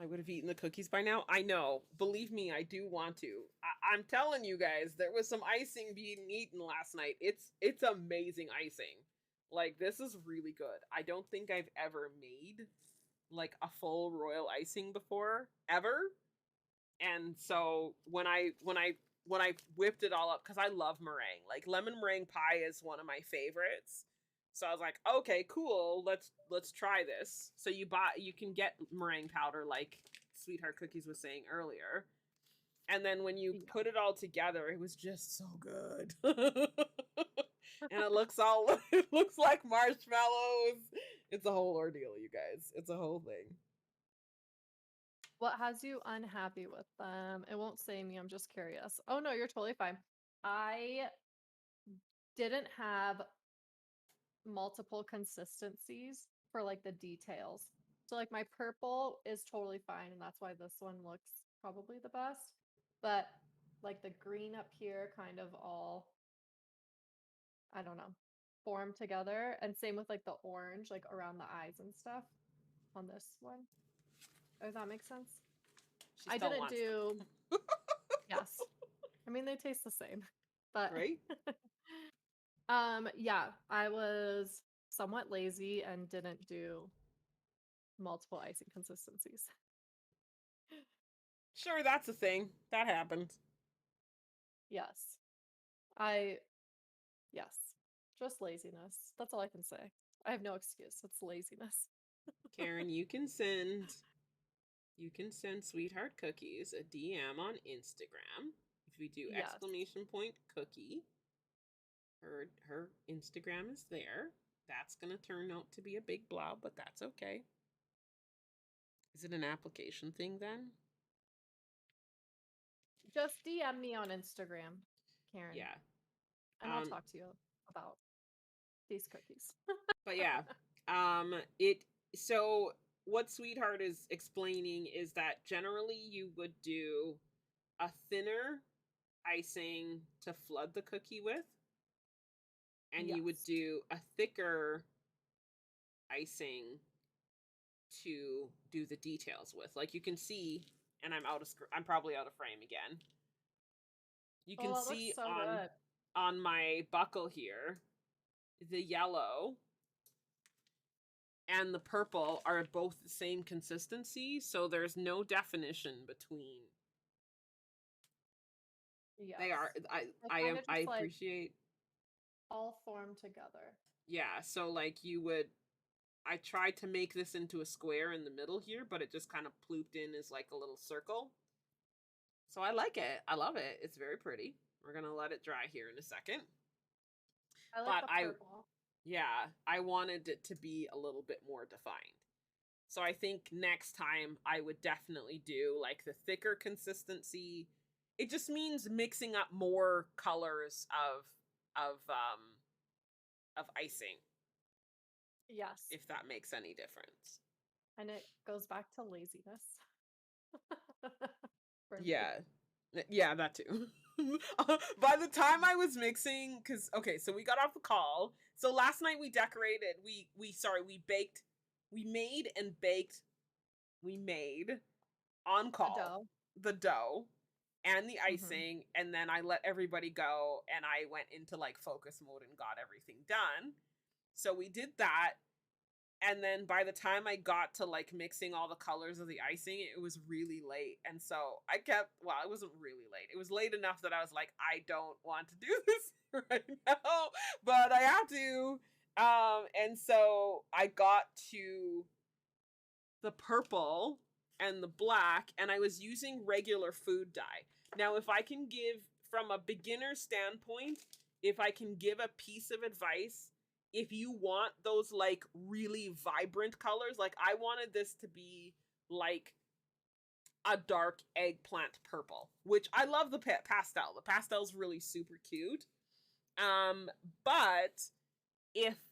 I would have eaten the cookies by now. I know. Believe me, I do want to. I'm telling you guys, there was some icing being eaten last night. It's amazing icing. Like this is really good. I don't think I've ever made like a full royal icing before ever. And so when I whipped it all up, because I love meringue. Like lemon meringue pie is one of my favorites. So I was like, okay, cool. Let's try this. So you can get meringue powder like Sweetheart Cookies was saying earlier. And then when you Yeah. put it all together, it was just so good. And it looks like marshmallows. It's a whole ordeal, you guys. It's a whole thing. What has you unhappy with them? It won't say me, I'm just curious. Oh no, you're totally fine. I didn't have multiple consistencies for like the details. So like my purple is totally fine and that's why this one looks probably the best. But like the green up here kind of all, I don't know, formed together, and same with like the orange like around the eyes and stuff on this one. Does that make sense? She I still didn't wants them. do, yes. I mean they taste the same. But Right? yeah, I was somewhat lazy and didn't do multiple icing consistencies. Sure, that's a thing. That happens. Yes. I, yes. Just laziness. That's all I can say. I have no excuse. It's laziness. Karen, you can send Sweetheart Cookies a DM on Instagram. If we do Yes. exclamation point cookie, her Instagram is there. That's gonna turn out to be a big blob, but that's okay. Is it an application thing then? Just DM me on Instagram, Karen, Yeah. and I'll Um, talk to you about these cookies. but yeah. It so what Sweetheart is explaining is that generally you would do a thinner icing to flood the cookie with, and you would Yes. do a thicker icing to do the details with. Like you can see, and I'm probably out of frame again. You Oh, can that looks see so good. on my buckle here, the yellow and the purple are both the same consistency, so there's no definition between. They Yes. are They I kind am of I just like appreciate. all form together. Yeah, so like you would I tried to make this into a square in the middle here, but it just kind of plooped in as like a little circle. So I like it. I love it. It's very pretty. We're going to let it dry here in a second. I like But the I purple. yeah, I wanted it to be a little bit more defined. So I think next time I would definitely do like the thicker consistency. It just means mixing up more colors of icing, Yes. if that makes any difference. And it goes back to laziness for me. Yeah. Yeah, that too. By the time I was mixing, because okay, so we got off the call. So last night we decorated. We baked. We made and baked. We made on The call dough. the dough and the Hmm. icing, and then I let everybody go, and I went into like focus mode and got everything done. So we did that, and then by the time I got to like mixing all the colors of the icing, it was really late. And so I kept, well, it wasn't really late. It was late enough that I was like, I don't want to do this right now, but I have to. And so I got to the purple and the black, and I was using regular food dye. Now, if I can give, from a beginner standpoint, if I can give a piece of advice, if you want those like really vibrant colors, like I wanted this to be like a dark eggplant purple, which I love the pastel. The pastel's really super cute. But if